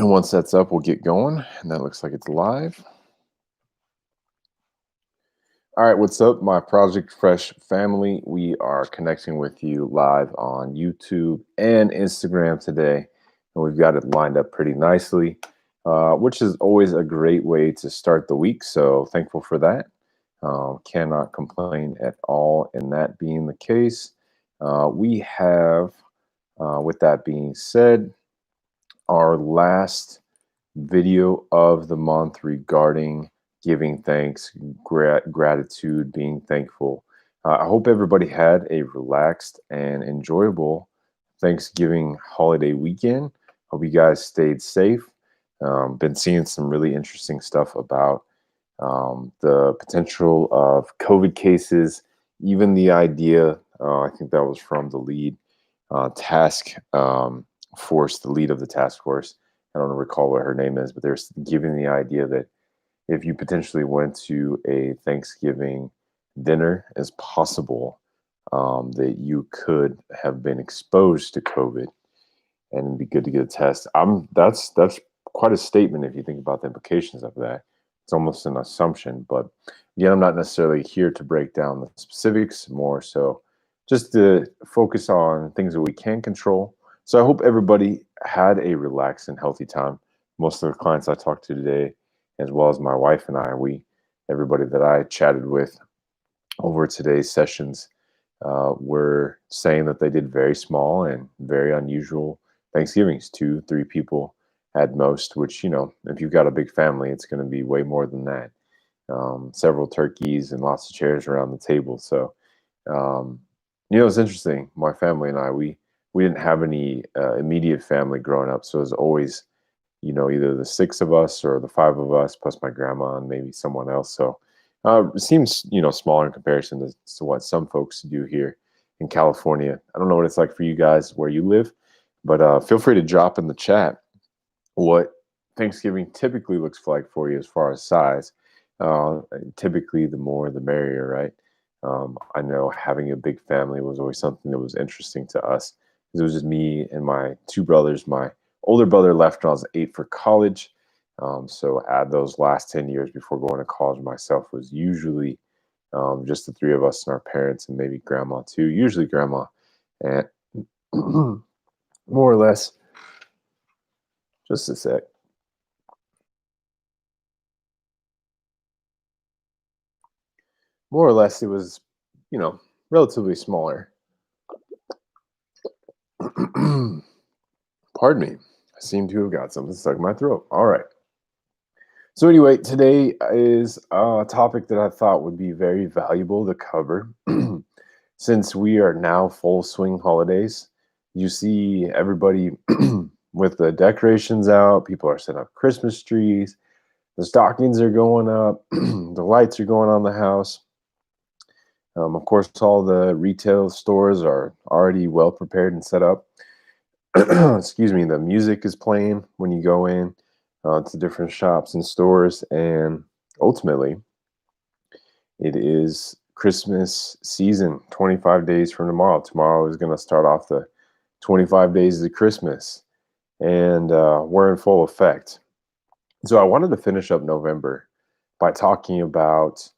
And once that's up, we'll get going. And that looks like it's live. All right, what's up, my Project Fresh family? We are connecting with you live on YouTube and Instagram today. And we've got it lined up pretty nicely, which is always a great way to start the week. So thankful for that. Cannot complain at all in that being the case. We have, with that being said, our last video of the month regarding giving thanks, gratitude, being thankful. I hope everybody had a relaxed and enjoyable Thanksgiving holiday weekend. Hope you guys stayed safe. Been seeing some really interesting stuff about the potential of COVID cases, even the idea, I think that was from the lead task force, the lead of the task force. I don't recall what her name is, but they're giving the idea that if you potentially went to a Thanksgiving dinner, as possible that you could have been exposed to COVID, and it'd be good to get a test. That's quite a statement if you think about the implications of that. It's almost an assumption, but again, I'm not necessarily here to break down the specifics, more so just to focus on things that we can control. So I hope everybody had a relaxed and healthy time. Most of the clients I talked to today, as well as my wife and I, everybody that I chatted with over today's sessions, were saying that they did very small and very unusual Thanksgivings, 2, 3 people at most, which, if you've got a big family, it's going to be way more than that. Several turkeys and lots of chairs around the table. So, it's interesting. My family and we didn't have any immediate family growing up. So it was always, either the 6 of us or the 5 of us, plus my grandma and maybe someone else. So it seems, smaller in comparison to what some folks do here in California. I don't know what it's like for you guys where you live, but feel free to drop in the chat what Thanksgiving typically looks like for you as far as size. Typically, the more the merrier, right? I know having a big family was always something that was interesting to us, because it was just me and my 2 brothers. My older brother left when I was 8 for college. So add those last 10 years before going to college myself was usually just the 3 of us and our parents and maybe grandma too, usually grandma. And more or less, just a sec. More or less, it was, relatively smaller. Pardon me. I seem to have got something stuck in my throat. All right. So anyway, today is a topic that I thought would be very valuable to cover. Since we are now full swing holidays, you see everybody with the decorations out. People are setting up Christmas trees. The stockings are going up. The lights are going on the house. Of course, all the retail stores are already well prepared and set up. Excuse me. The music is playing when you go in to different shops and stores, and ultimately, it is Christmas season. 25 days from tomorrow. Tomorrow is going to start off the 25 days of Christmas, and we're in full effect. So I wanted to finish up November by talking about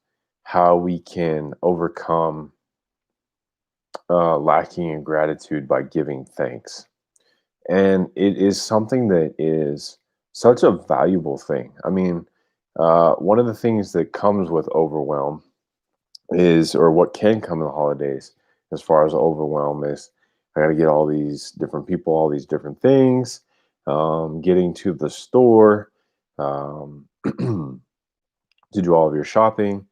how we can overcome lacking in gratitude by giving thanks. And it is something that is such a valuable thing. I mean, one of the things that comes with overwhelm is, or what can come in the holidays as far as overwhelm is, I got to get all these different people, all these different things, getting to the store, to do all of your shopping,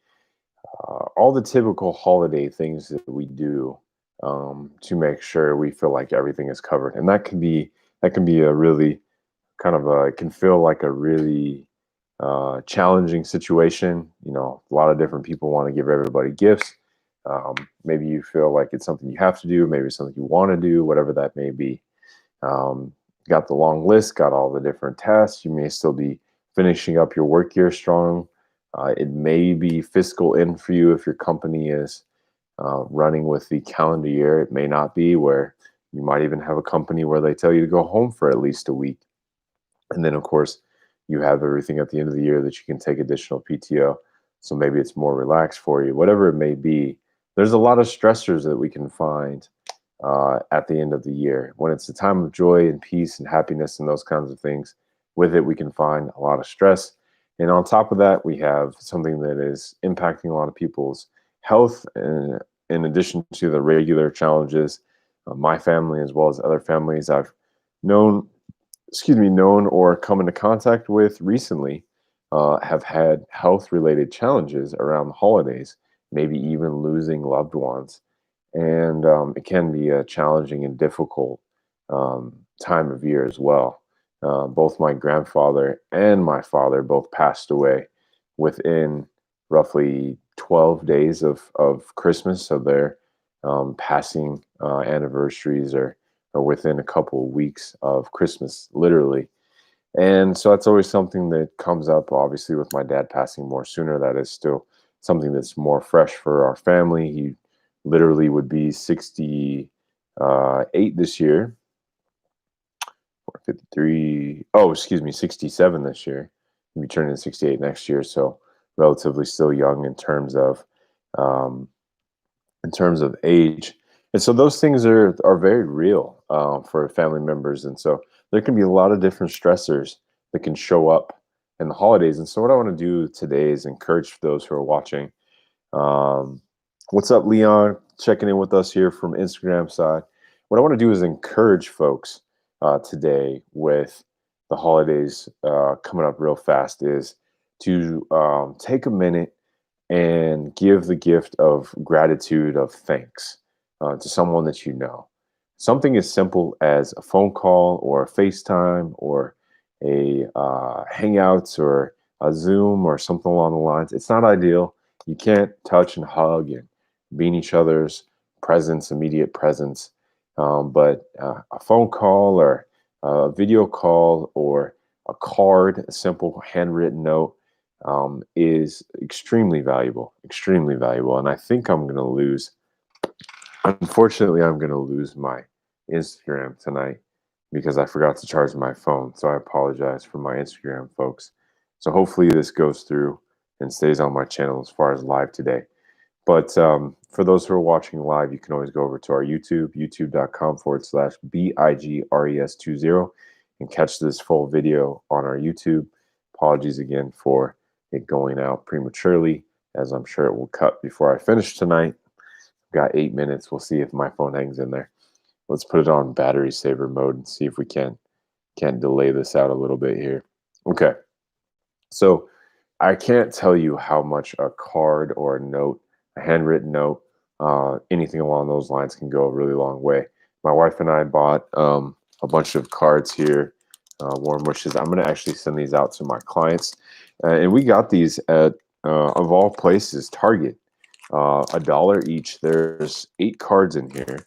all the typical holiday things that we do to make sure we feel like everything is covered. And that can be a really it can feel like a really challenging situation. A lot of different people want to give everybody gifts. Maybe you feel like it's something you have to do, maybe it's something you want to do, whatever that may be. Got the long list, got all the different tasks. You may still be finishing up your work year strong. It may be fiscal in for you if your company is running with the calendar year. It may not be, where you might even have a company where they tell you to go home for at least a week. And then, of course, you have everything at the end of the year that you can take additional PTO. So maybe it's more relaxed for you, whatever it may be. There's a lot of stressors that we can find at the end of the year. When it's a time of joy and peace and happiness and those kinds of things, with it, we can find a lot of stress. And on top of that, we have something that is impacting a lot of people's health. And in addition to the regular challenges, my family, as well as other families I've known, known or come into contact with recently, have had health related challenges around the holidays, maybe even losing loved ones. And it can be a challenging and difficult time of year as well. Both my grandfather and my father both passed away within roughly 12 days of Christmas. So their passing anniversaries are within a couple of weeks of Christmas, literally. And so that's always something that comes up, obviously, with my dad passing more sooner. That is still something that's more fresh for our family. He literally would be 68 this year, or 53. Oh, excuse me, 67 this year. He'll be turning 68 next year. So relatively still young um, in terms of age. And so those things are very real for family members. And so there can be a lot of different stressors that can show up in the holidays. And so what I want to do today is encourage those who are watching. Um, what's up, Leon? Checking in with us here from Instagram side. What I want to do is encourage folks today with the holidays coming up real fast is to take a minute and give the gift of gratitude, of thanks to someone that you know. Something as simple as a phone call or a FaceTime or a Hangouts or a Zoom or something along the lines. It's not ideal. You can't touch and hug and be in each other's presence, immediate presence. But a phone call or a video call or a card, a simple handwritten note is extremely valuable, extremely valuable. And I think I'm going to lose, unfortunately, I'm going to lose my Instagram tonight because I forgot to charge my phone. So I apologize for my Instagram, folks. So hopefully this goes through and stays on my channel as far as live today. But for those who are watching live, you can always go over to our YouTube, youtube.com/BIGRES20, and catch this full video on our YouTube. Apologies again for it going out prematurely, as I'm sure it will cut before I finish tonight. Got 8 minutes. We'll see if my phone hangs in there. Let's put it on battery saver mode and see if we can delay this out a little bit here. Okay. So I can't tell you how much a card or a note, a handwritten note, anything along those lines can go a really long way. My wife and I bought a bunch of cards here, warm wishes. I'm going to actually send these out to my clients. And we got these at, of all places, Target. $1 each. There's 8 cards in here,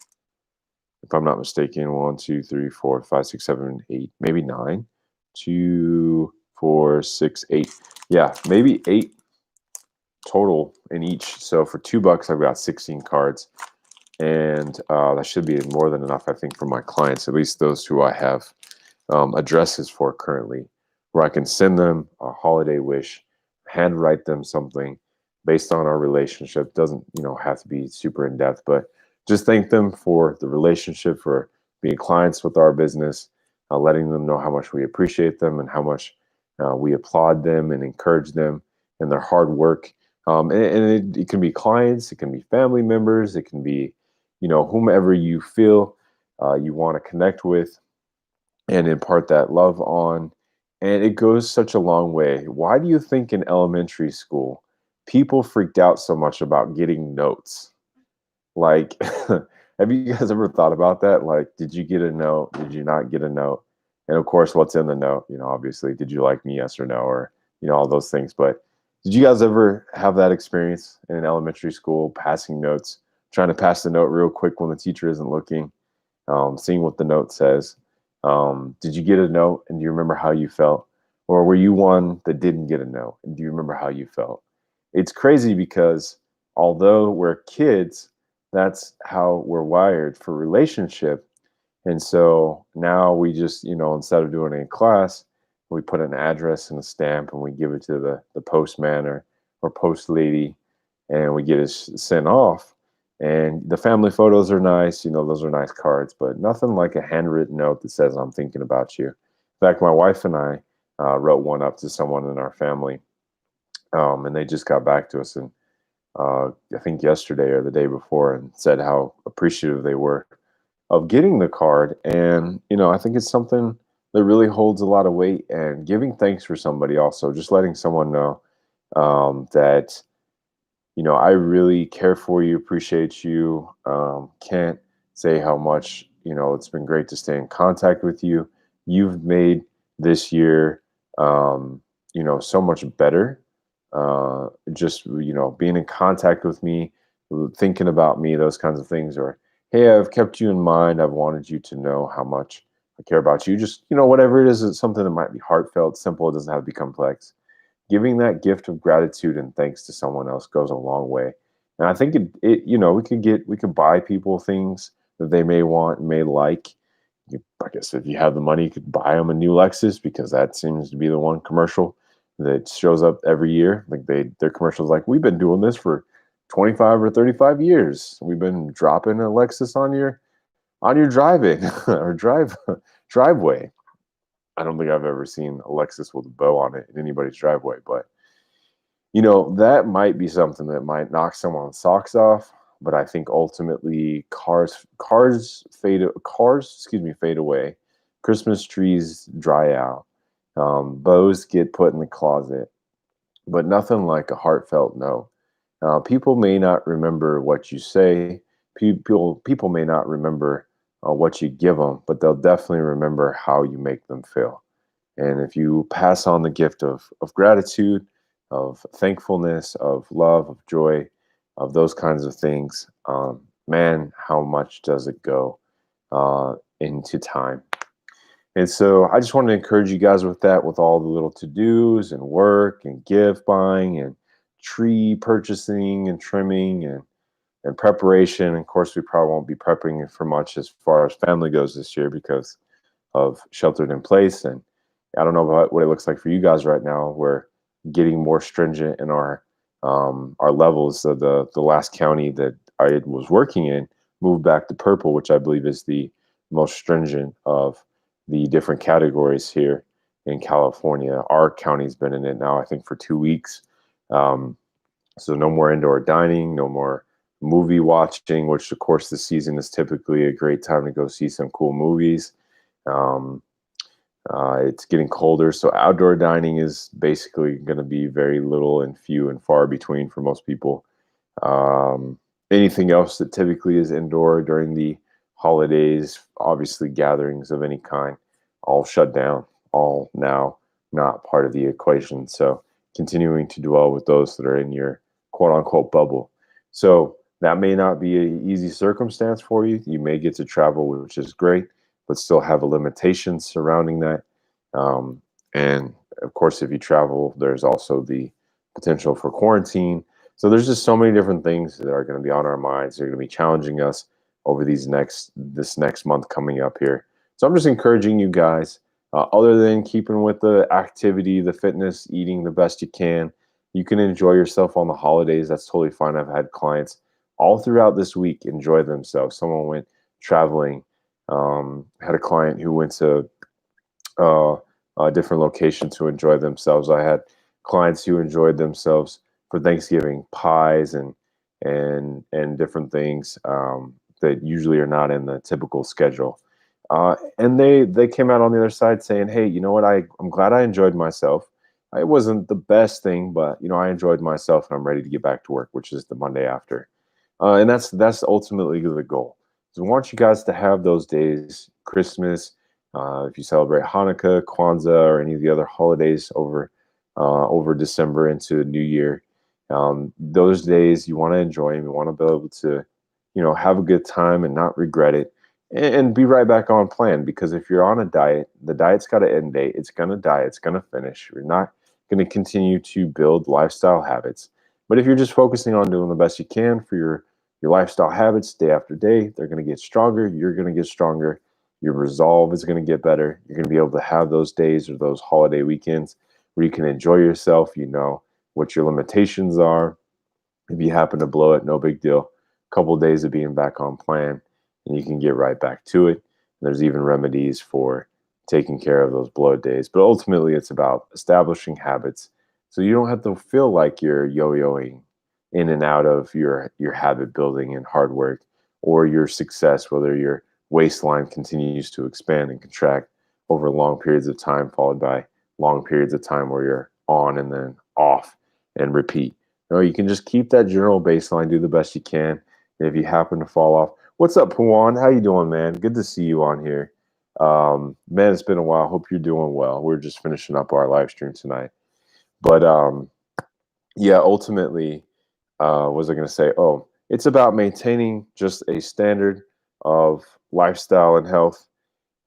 if I'm not mistaken. 1, 2, 3, 4, 5, 6, 7, 8, maybe 9. 2, 4, 6, 8. Yeah, maybe 8 total in each. So for $2, I've got 16 cards, and that should be more than enough, I think, for my clients, at least those who I have addresses for currently, where I can send them a holiday wish, handwrite them something based on our relationship. Doesn't have to be super in depth, but just thank them for the relationship, for being clients with our business, letting them know how much we appreciate them and how much we applaud them and encourage them in their hard work. And it can be clients, it can be family members, it can be whomever you feel you want to connect with and impart that love on. And it goes such a long way. Why do you think in elementary school people freaked out so much about getting notes? Like, have you guys ever thought about that? Like, did you get a note? Did you not get a note? And of course, what's in the note? Obviously, did you like me? Yes or no? Or, all those things. But did you guys ever have that experience in elementary school, passing notes, trying to pass the note real quick when the teacher isn't looking? Seeing what the note says. Did you get a note and do you remember how you felt? Or were you one that didn't get a note and do you remember how you felt? It's crazy because although we're kids, that's how we're wired for relationship. And so now we just, instead of doing it in class, We put an address and a stamp, and we give it to the postman or post lady, and we get it sent off. And the family photos are nice, those are nice cards, but nothing like a handwritten note that says, I'm thinking about you. In fact, my wife and I wrote one up to someone in our family, and they just got back to us, and I think yesterday or the day before, and said how appreciative they were of getting the card. And, I think it's something that really holds a lot of weight, and giving thanks for somebody, also just letting someone know that, I really care for you, appreciate you. Can't say how much, it's been great to stay in contact with you. You've made this year, so much better. Just, being in contact with me, thinking about me, those kinds of things. Or, hey, I've kept you in mind. I've wanted you to know how much I care about you. Just, whatever it is, it's something that might be heartfelt, simple. It doesn't have to be complex. Giving that gift of gratitude and thanks to someone else goes a long way. And I think we could buy people things that they may want and may like. I guess if you have the money, you could buy them a new Lexus, because that seems to be the one commercial that shows up every year. Like their commercials, like, we've been doing this for 25 or 35 years. We've been dropping a Lexus on your driving or driveway. I don't think I've ever seen a Lexus with a bow on it in anybody's driveway, but that might be something that might knock someone's socks off. But I think ultimately fade away. Christmas trees dry out. Bows get put in the closet, but nothing like a heartfelt no. People may not remember what you say. People may not remember what you give them, but they'll definitely remember how you make them feel. And if you pass on the gift of gratitude, of thankfulness, of love, of joy, of those kinds of things, man, how much does it go into time? And so I just wanted to encourage you guys with that, with all the little to-dos and work and gift buying and tree purchasing and trimming and preparation. Of course, we probably won't be prepping for much as far as family goes this year because of sheltered in place. And I don't know about what it looks like for you guys right now. We're getting more stringent in our levels. So the last county that I was working in moved back to purple, which I believe is the most stringent of the different categories here in California. Our county's been in it now, I think, for 2 weeks. So no more indoor dining, no more movie watching, which of course this season is typically a great time to go see some cool movies. Um, it's getting colder, so outdoor dining is basically going to be very little and few and far between for most people. Anything else that typically is indoor during the holidays, obviously gatherings of any kind, all shut down, all now not part of the equation. So continuing to dwell with those that are in your quote unquote bubble. So that may not be an easy circumstance for you. You may get to travel, which is great, but still have a limitation surrounding that. And of course, if you travel, there's also the potential for quarantine. So there's just so many different things that are going to be on our minds. They're going to be challenging us over this next month coming up here. So I'm just encouraging you guys, other than keeping with the activity, the fitness, eating the best you can enjoy yourself on the holidays. That's totally fine. I've had clients all throughout this week enjoy themselves. Someone went traveling. Had a client who went to a different location to enjoy themselves. I had clients who enjoyed themselves for Thanksgiving, pies and different things that usually are not in the typical schedule. And they came out on the other side saying, "Hey, you know what? I'm glad I enjoyed myself. It wasn't the best thing, but I enjoyed myself, and I'm ready to get back to work," which is the Monday after. And that's ultimately the goal. So we want you guys to have those days, Christmas, if you celebrate Hanukkah, Kwanzaa, or any of the other holidays over December into New Year. Those days you want to enjoy them. You want to be able to, have a good time and not regret it, and be right back on plan. Because if you're on a diet, the diet's got an end date. It's going to die. It's going to finish. You're not going to continue to build lifestyle habits. But if you're just focusing on doing the best you can for your lifestyle habits day after day, they're going to get stronger. You're going to get stronger. Your resolve is going to get better. You're going to be able to have those days or those holiday weekends where you can enjoy yourself. You know what your limitations are. If you happen to blow it, no big deal. A couple of days of being back on plan, and you can get right back to it. And there's even remedies for taking care of those blow days. But ultimately, it's about establishing habits so you don't have to feel like you're yo-yoing in and out of your habit building and hard work or your success, whether your waistline continues to expand and contract over long periods of time, followed by long periods of time where you're on and then off and repeat. No, you can just keep that general baseline, do the best you can. And if you happen to fall off, what's up, Puwan? How you doing, man? Good to see you on here. Man, it's been a while. Hope you're doing well. We're just finishing up our live stream tonight. But yeah, ultimately, what was I going to say? Oh, it's about maintaining just a standard of lifestyle and health,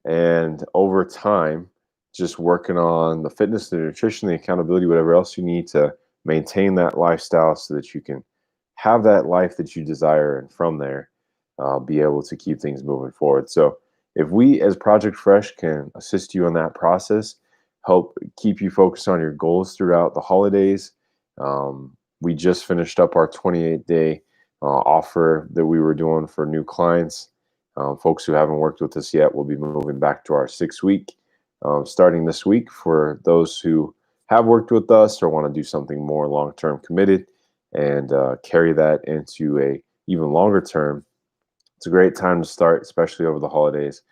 and over time, just working on the fitness, the nutrition, the accountability, whatever else you need to maintain that lifestyle so that you can have that life that you desire. And from there, be able to keep things moving forward. So if we as Project Fresh can assist you in that process, help keep you focused on your goals throughout the holidays. We just finished up our 28-day offer that we were doing for new clients. Folks who haven't worked with us yet will be moving back to our 6-week starting this week. For those who have worked with us or want to do something more long-term committed and carry that into a even longer term, it's a great time to start, especially over the holidays,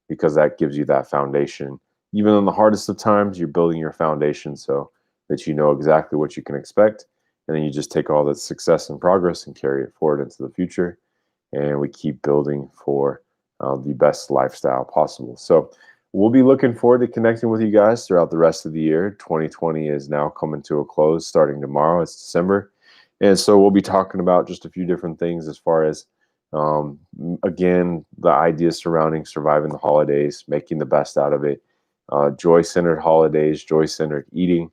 because that gives you that foundation. Even in the hardest of times, you're building your foundation so that you know exactly what you can expect. And then you just take all that success and progress and carry it forward into the future. And we keep building for the best lifestyle possible. So we'll be looking forward to connecting with you guys throughout the rest of the year. 2020 is now coming to a close starting tomorrow. It's December. And so we'll be talking about just a few different things as far as again, the ideas surrounding surviving the holidays, making the best out of it, joy-centered holidays, joy-centered eating.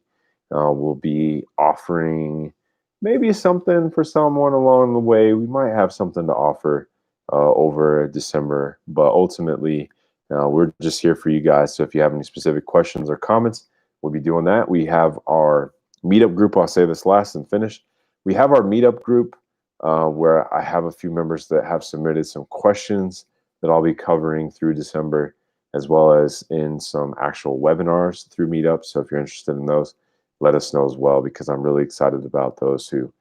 We'll be offering maybe something for someone along the way. We might have something to offer over December, but ultimately, we're just here for you guys. So if you have any specific questions or comments, we'll be doing that. We have our meetup group. I'll say this last and finish. We have our meetup group where I have a few members that have submitted some questions that I'll be covering through December, as well as in some actual webinars through Meetup. So if you're interested in those, let us know as well, because I'm really excited about those who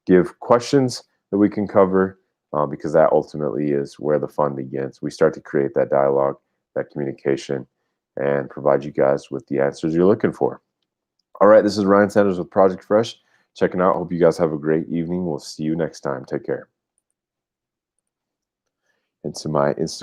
give questions that we can cover, because that ultimately is where the fun begins. We start to create that dialogue, that communication, and provide you guys with the answers you're looking for. All right, this is Ryan Sanders with Project Fresh. Checking out. Hope you guys have a great evening. We'll see you next time. Take care. And to my Instagram.